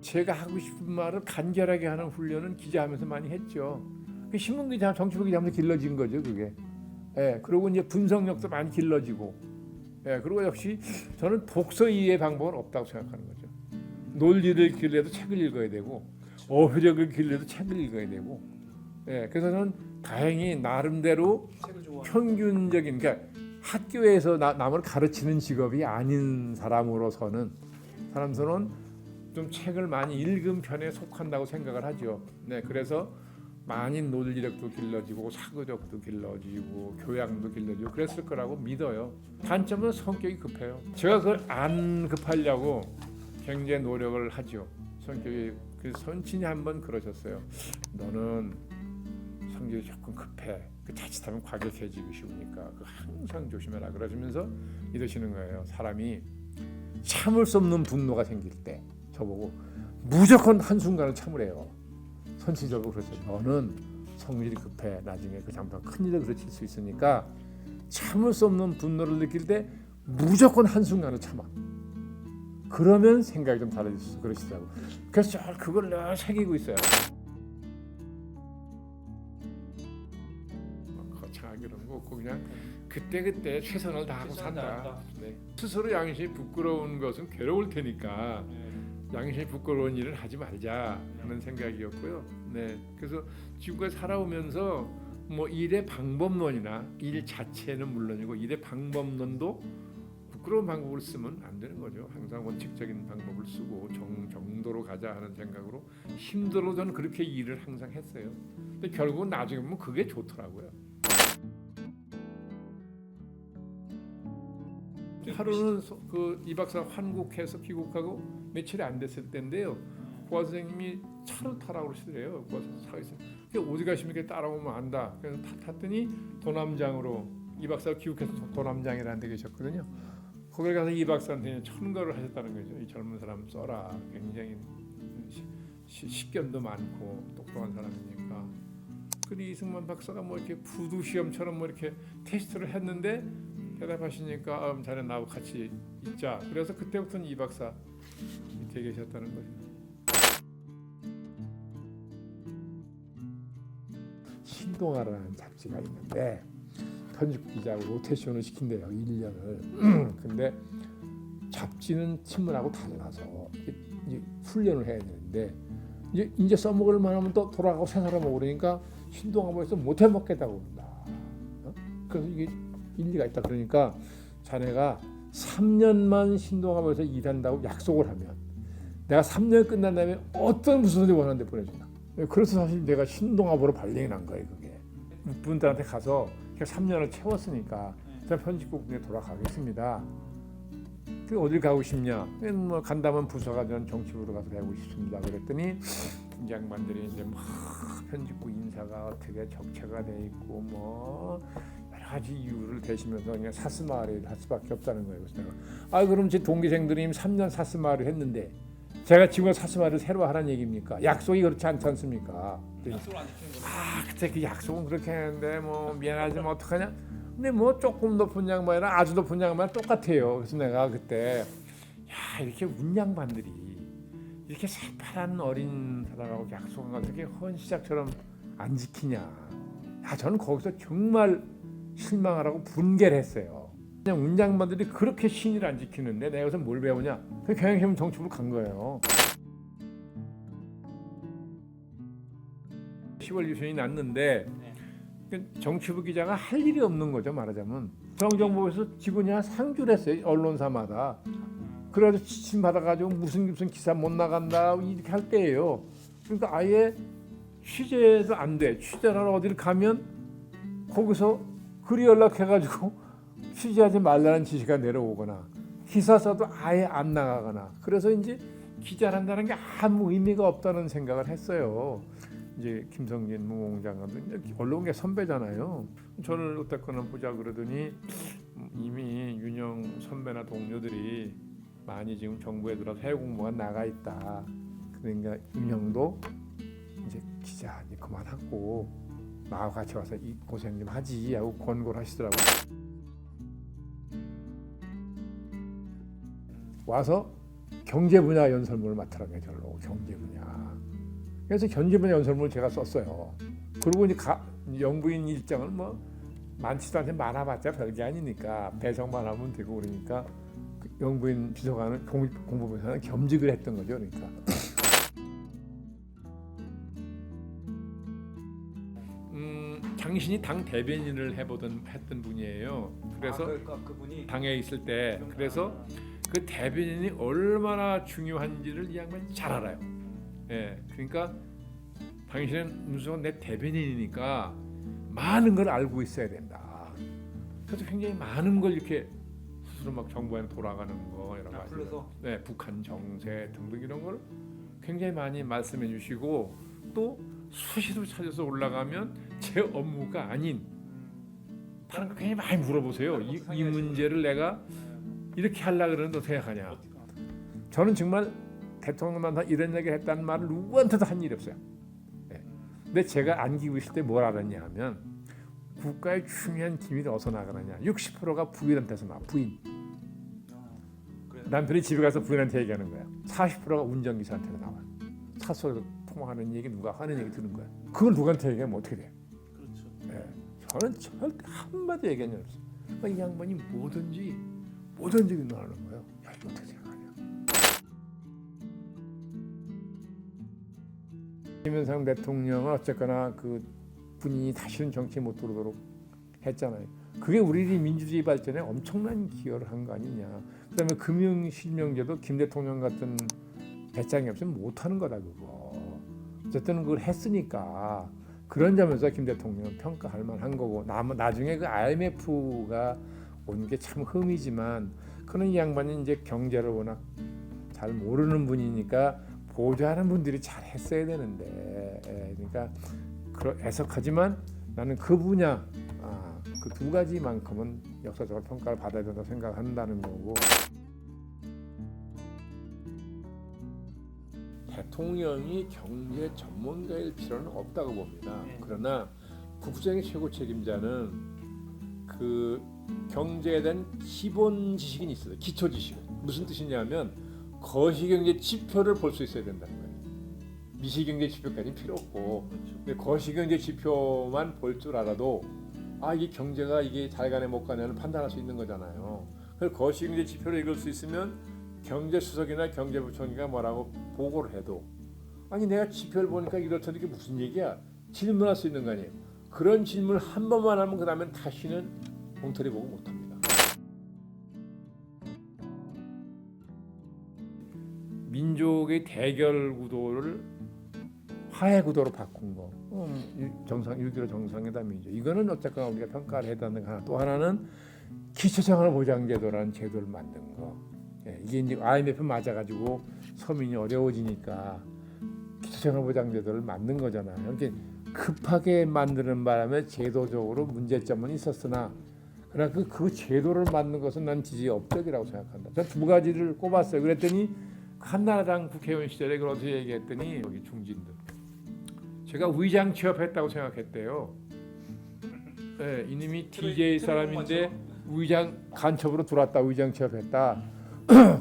제가 하고 싶은 말을 간결하게 하는 훈련은 기자하면서 많이 했죠. 그 신문 기자, 정치부 기자하면서 길러진 거죠, 그게. 예, 그리고 이제 분석력도 많이 길러지고. 예, 그리고 역시 저는 독서 이해의 방법은 없다고 생각하는 거죠. 논리를 길러도 책을 읽어야 되고, 어휘력을 길러도 책을 읽어야 되고. 예, 그래서 저는 다행히 나름대로 평균적인, 그러니까 학교에서 남을 가르치는 직업이 아닌 사람으로서는 좀 책을 많이 읽은 편에 속한다고 생각을 하죠. 네, 그래서 많이 논리력도 길러지고 사고력도 길러지고 교양도 길러지고 그랬을 거라고 믿어요. 단점은 성격이 급해요. 제가 그걸 안 급하려고 굉장히 노력을 하죠. 성격이. 그 선친이 한번 그러셨어요. 너는 성격이 조금 급해. 그 자칫하면 과격해지기 쉬우니까 그 항상 조심해라. 그러시면서 이러시는 거예요. 사람이 참을 수 없는 분노가 생길 때 저보고 무조건 한순간을 참으래요. 선친적으로 그러죠. 너는 성질이 급해. 나중에 그 잘못하면 큰일을 그르칠 수 있으니까 참을 수 없는 분노를 느낄 때 무조건 한순간을 참아. 그러면 생각이 좀 달라질 수 있어. 그러시더라고. 그래서 저 그걸 늘 새기고 있어요. 거창하게 그런 거 없고 그냥 그때 최선을 다하고 산다. 네. 스스로 양심이 부끄러운 것은 괴로울 테니까 양심이 부끄러운 일을 하지 말자 하는 생각이었고요. 네. 그래서 지금까지 살아오면서 뭐 일의 방법론이나 일 자체는 물론이고 일의 방법론도 부끄러운 방법을 쓰면 안 되는 거죠. 항상 원칙적인 방법을 쓰고 정도로 가자 하는 생각으로 힘들어도 저는 그렇게 일을 항상 했어요. 근데 결국은 나중에 보면 그게 좋더라고요. 하루는 그 이 박사 환국해서 귀국하고 며칠이 안 됐을 때인데요. 고아 선생님이 차를 타라고 그러시더래요. 고아 차가 있어요. 어디 가십니까? 따라오면 안다. 그래서 탔더니 도남장으로 이 박사가 귀국해서 도남장이라는 데 계셨거든요. 거기 가서 이 박사한테 천거를 하셨다는 거죠. 이 젊은 사람 써라. 굉장히 식견도 많고 똑똑한 사람이니까. 그리고 이승만 박사가 뭐 이렇게 부두 시험처럼 뭐 이렇게 테스트를 했는데 대답하시니까 자네 나하고 같이 있자. 그래서 그때부터는 이 박사 밑에 계셨다는 거죠. 신동아라는 잡지가 있는데 편집 기자하고 로테이션을 시킨대요. 1년을. 근데 잡지는 신문하고 달라서 이제 훈련을 해야 되는데 이제 써먹을 만하면 또 돌아가고 새 사람 먹으니까 신동아 보여서 못해 먹겠다고 그런다. 그래서 이게 일리가 있다. 그러니까 자네가 3년만 신동아에서 일한다고 약속을 하면 내가 3년 끝난 다음에 어떤 무슨 소리 원하는데 보내준다. 그래서 사실 내가 신동아보로 발령이 난 거예요. 그게 분들한테 가서 3년을 채웠으니까 제가 편집국에 돌아가겠습니다. 그 어딜 가고 싶냐? 뭐 간다면 부서가 전 정치부로 가서 배우고 싶습니다. 그랬더니 이 양반들이 이제 막 편집국 인사가 어떻게 적체가 돼 있고 뭐 여러 가지 이유를 대시면서 그냥 사스마을에 할 수밖에 없다는 거예요. 그래서 내가 그럼 제 동기생들이 3년 사스마을을 했는데 제가 지금 사스마을을 새로 하라는 얘기입니까? 약속이 그렇지 않지 않습니까? 약속을 안 지키는 거죠. 그때 그 약속은 그렇게 했는데 뭐 미안하지만 어떡하냐? 근데 뭐 조금 높은 양반이랑 아주 높은 양반 똑같아요. 그래서 내가 그때 이렇게 운양반들이 이렇게 새파란 어린 사람하고 약속한 걸 어떻게 헌시작처럼 안 지키냐? 저는 거기서 정말 실망하라고 분개를 했어요. 그냥 운양반들이 그렇게 신의를 안 지키는데 내가 여기서 뭘 배우냐? 그 경영시험 정치부로 간 거예요. 10월 유신이 났는데 정치부 기자가 할 일이 없는 거죠. 말하자면 중앙정보에서 직원이 한 상주를 했어요. 언론사마다. 그래서 지침 받아가지고 무슨 기사 못 나간다 이렇게 할 때예요. 그러니까 아예 취재도 안 돼. 취재하러 어디를 가면 거기서 글이 연락해가지고 취재하지 말라는 지시가 내려오거나 기사 써도 아예 안 나가거나. 그래서 이제 기자를 한다는 게 아무 의미가 없다는 생각을 했어요. 이제 김성진 무공장관도 언론계 선배잖아요. 저를 어떻거나 보자 그러더니 이미 윤영 선배나 동료들이 많이 지금 정부에 들어서 해외 공무원 나가 있다. 그러니까 윤영도 이제 기자 이제 그만하고 나와 같이 와서 이 고생 좀 하지 하고 권고를 하시더라고요. 와서 경제 분야 연설문을 맡으라고 저로 경제 분야. 그래서 경제 분야 연설문을 제가 썼어요. 그리고 이제 영부인 일정은 뭐 많지도 않게 많아봤자 별게 아니니까 배석만 하면 되고 그러니까 그 영부인 비서관은 공보부에서는 겸직을 했던 거죠. 그러니까 당신이 당 대변인을 했던 분이에요. 그래서 그러니까 그분이 당에 있을 때 그래서 그 대변인이 얼마나 중요한지를 이 양반이 잘 알아요. 예, 그러니까 당신은 무슨 내 대변인이니까 많은 걸 알고 있어야 된다. 그래서 굉장히 많은 걸 이렇게 스스로 막 정부에 돌아가는 거 여러 가지, 네, 북한 정세 등등 이런 걸 굉장히 많이 말씀해 주시고 또 수시로 찾아서 올라가면 제 업무가 아닌 다른 거 굉장히 많이 물어보세요. 이 문제를 내가 이렇게 하려고 그러는데 어떻게 하냐. 저는 정말 대통령만 이런 얘기를 했다는 말을 누구한테도 한 일이 없어요. 네. 근데 제가 안기고 있을 때 뭘 알았냐 하면 국가의 중요한 기밀이 어디서 나가느냐. 60%가 부인한테서 나와. 부인. 남편이 집에 가서 부인한테 얘기하는 거야. 40%가 운전기사한테 나와. 차 속에서 통화하는 얘기 누가 하는 얘기 듣는 거야. 그걸 누구한테 얘기하면 어떻게 돼? 그렇죠. 네. 저는 절대 한마디 얘기한 적 없어요. 그러니까 이 양반이 뭐든지 논하는 거예요. 야, 이거 어떻게 생각하냐. 김영삼 대통령은 어쨌거나 그 분이 다시는 정치에 못 들어오도록 했잖아요. 그게 우리 민주주의 발전에 엄청난 기여를 한 거 아니냐. 그다음에 금융실명제도 김 대통령 같은 배짱이 없으면 못하는 거다 그거. 어쨌든 그걸 했으니까 그런 점에서 김 대통령은 평가할 만한 거고 나중에 그 IMF가 온 게 참 흠이지만 그는 이 양반이 이제 경제를 워낙 잘 모르는 분이니까 보좌하는 분들이 잘 했어야 되는데 그러니까 애석하지만 나는 그 분야 그 두 가지만큼은 역사적으로 평가를 받아야 된다고 생각한다는 거고 대통령이 경제 전문가일 필요는 없다고 봅니다. 그러나 국정의 최고 책임자는 그 경제에 대한 기본 지식은 있어요. 기초 지식은 무슨 뜻이냐면 거시경제 지표를 볼 수 있어야 된다는 거예요. 미시경제 지표까지는 필요 없고 근데 거시경제 지표만 볼 줄 알아도 이 경제가 이게 잘 가네 못 가네를 판단할 수 있는 거잖아요. 그래서 거시경제 지표를 읽을 수 있으면 경제수석이나 경제부총리가 뭐라고 보고를 해도 내가 지표를 보니까 이렇던데 이게 무슨 얘기야? 질문할 수 있는 거 아니에요. 그런 질문을 한 번만 하면 그 다음엔 다시는 엉터리 보고 못합니다. 민족의 대결 구도를 화해 구도로 바꾼 거. 6.15 정상회담이죠. 이거는 어쨌거나 우리가 평가를 해야 되는 하나. 또 하나는 기초생활보장제도라는 제도를 만든 거. 이게 이제 IMF 맞아가지고 서민이 어려워지니까 기초생활보장제도를 만든 거잖아요. 이렇게 급하게 만드는 바람에 제도적으로 문제점은 있었으나 그러나 그 제도를 만든 것은 난 지지업적이라고 생각한다. 전 두 가지를 꼽았어요. 그랬더니 한나라당 국회의원 시절에 그렇게 얘기했더니 여기 중진들 제가 의장 취업했다고 생각했대요. 네, 이놈이 DJ 사람인데 의장 간첩으로 들어왔다. 의장 취업했다.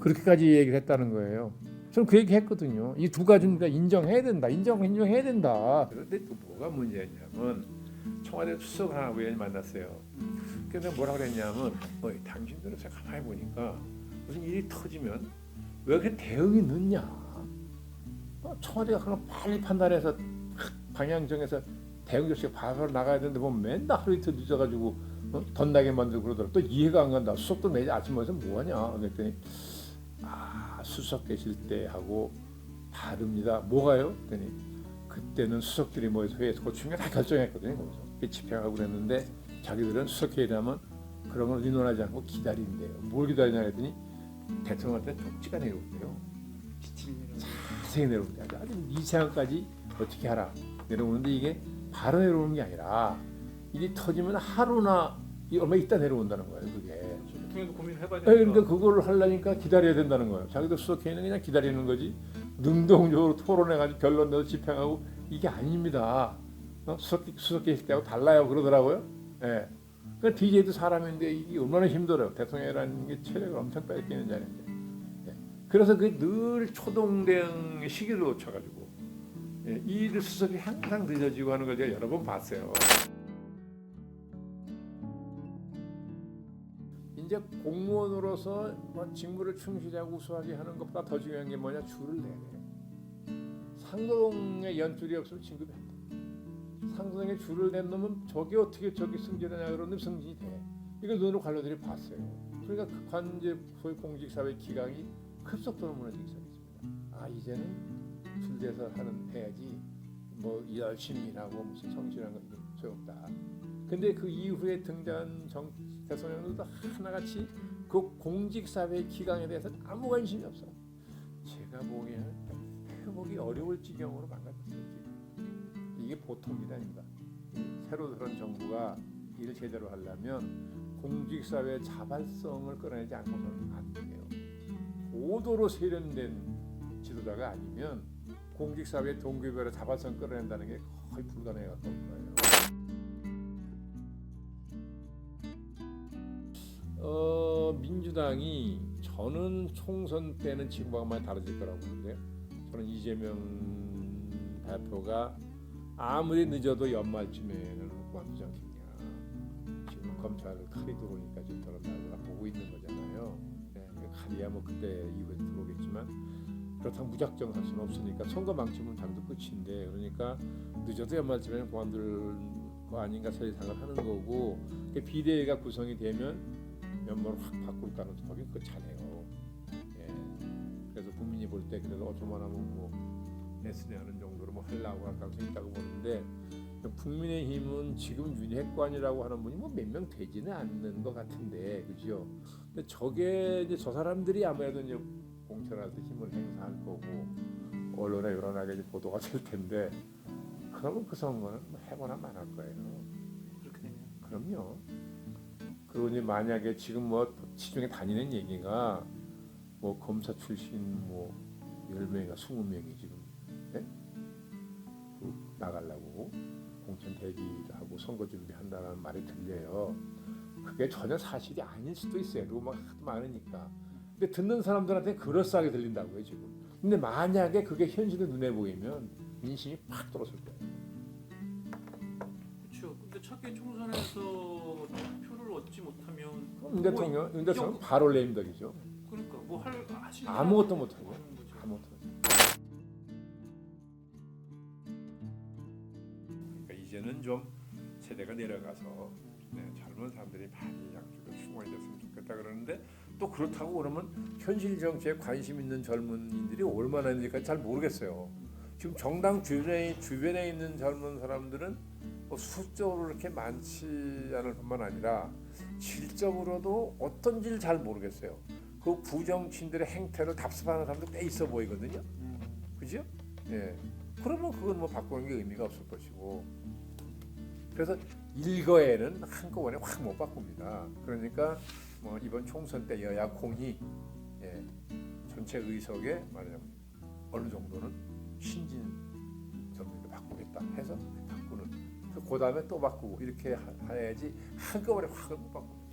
그렇게까지 얘기를 했다는 거예요. 저는 그 얘기 했거든요. 이 두 가지는 인정해야 된다. 인정해야 된다. 그런데 또 뭐가 문제였냐면 청와대 수석하고 의원이 만났어요. 그래서 뭐라 그랬냐면 당신들은 제가 가만히 보니까 무슨 일이 터지면 왜 그렇게 대응이 늦냐. 청와대가 그런 빨리 판단해서 방향 정해서 대응 조치가 바로 나가야 되는데 뭐 맨날 하루 이틀 늦어가지고 덧나게 만들고 그러더라고. 또 이해가 안 간다. 수석도 매일 아침 모여서 뭐하냐. 그랬더니 수석 계실 때 하고 다릅니다. 뭐가요? 그랬더니 그때는 수석들이 모여서 회의에서 그 중에 다 결정했거든요. 거기서 집행하고 그랬는데 자기들은 수석회의라면 그런 걸 의논하지 않고 기다린대요. 뭘 기다리냐 했더니 대통령한테 쪽지가 내려온대요. 자세히 내려온대요. 아주 미세한까지 어떻게 하라 내려오는데 이게 바로 내려오는 게 아니라 일이 터지면 하루나 얼마 있다 내려온다는 거예요. 그게. 대통령도 고민해봐야 되니까. 그러니까 그걸 하려니까 기다려야 된다는 거예요. 자기도 수석회의는 그냥 기다리는 거지. 능동적으로 토론해가지고 결론 내서 집행하고 이게 아닙니다. 수석회의 때하고 달라요 그러더라고요. 예. 그러니까 DJ도 사람인데 이게 얼마나 힘들어요. 대통령이라는 게 체력을 엄청 뺏기는 자리인데. 예. 그래서 그 늘 초동대응 시기를 놓쳐가지고 이 수습이 항상 늦어지고 하는 걸 제가 여러 번 봤어요. 이제 공무원으로서 뭐 직무를 충실하고 우수하게 하는 것보다 더 중요한 게 뭐냐? 줄을 내야 돼. 상도동에 연줄이 없으면 진급이 안 돼. 상도동에 줄을 낸 놈은 저게 어떻게 저기 승진하냐 그런 놈 승진이 돼. 이걸 눈으로 관료들이 봤어요. 그러니까 그 이제 소위 공직사회 기강이 급속도로 무너지기 시작했습니다. 아 이제는 줄대서 해야지 뭐 열심히 일하고 무슨 성실한 건 소용없다. 근데 그 이후에 등장한 대통령들도 하나같이 그 공직사회 기강에 대해서 아무 관심이 없어. 제가 보기에는 회복이 어려울 지경으로 망가졌어요. 지금. 이게 보통 일이 아닙니다. 새로 들어온 정부가 일을 제대로 하려면 공직사회 자발성을 끌어내지 않고서는 안 돼요. 고도로 세련된 지도자가 아니면 공직사회 동기부여로 자발성 끌어낸다는 게 거의 불가능에 가까운 거예요. 민주당이 저는 총선 때는 지금과 많이 다르질 거라고 보는데요. 저는 이재명 대표가 아무리 늦어도 연말쯤에는 그만두지 않겠냐. 지금 검찰 칼이 들어오니까 좀 들어온다고 보고 있는 거잖아요. 네, 칼이야 뭐 그때 이후에 들어오겠지만 그렇다고 무작정 할 수는 없으니까 선거 망치면 당도 끝인데 그러니까 늦어도 연말쯤에는 그만둘 거 아닌가 예상을 하는 거고 비대위가 구성이 되면 면모를 확 바꿀 가능성이 그 잘해요. 예. 그래서 국민이 볼 때 그래도 어쩌면하면 뭐 레슨이 하는 정도로 뭐 하려고 할 가능성이 있다고 보는데 국민의힘은 지금 윤핵관이라고 하는 분이 뭐 몇 명 되지는 않는 것 같은데 그죠? 근데 저게 이제 저 사람들이 아무래도 이제 공천에서 힘을 행사할 거고 언론에 여론하게 보도가 될 텐데 그러면 그 선거는 뭐 해보나 말할 거예요. 그렇게 되면 그럼요. 그리고 이제 만약에 지금 뭐 시중에 다니는 얘기가 뭐 검사 출신 뭐 10명인가 20명이 지금 그 나가려고 공천 대기를 하고 선거 준비한다는 말이 들려요. 그게 전혀 사실이 아닐 수도 있어요. 그리고 막 하도 많으니까. 근데 듣는 사람들한테 그럴싸하게 들린다고요 지금. 근데 만약에 그게 현실의 눈에 보이면 민심이 팍 떨어질 거예요. 그렇죠. 근데 차기 총선에서 표를 얻지 못하면 윤 대통령 바로 레임덕이죠. 그러니까 뭐 하시는 아무것도 못하고 하는 거죠. 아무것도. 그러니까 이제는 좀 세대가 내려가서 젊은 사람들이 많이 양쪽에 충원이 됐으면 좋겠다 그러는데 또 그렇다고 그러면 현실 정치에 관심 있는 젊은이들이 얼마나 있는지까지 잘 모르겠어요. 지금 정당 주변에 있는 젊은 사람들은 뭐 수적으로 그렇게 많지 않을 뿐만 아니라 질적으로도 어떤지를 잘 모르겠어요. 그 부정치인들의 행태를 답습하는 사람도 꽤 있어 보이거든요. 그죠? 예. 그러면 그건 뭐 바꾸는 게 의미가 없을 것이고. 그래서 일거에는 한꺼번에 확 못 바꿉니다. 그러니까 뭐 이번 총선 때 여야 공히 전체 의석에 말하자면 어느 정도는 신진 정부를 바꾸겠다 해서 바꾸는. 그 다음에 또 바꾸고 이렇게 해야지 한꺼번에 확 못 바꿉니다.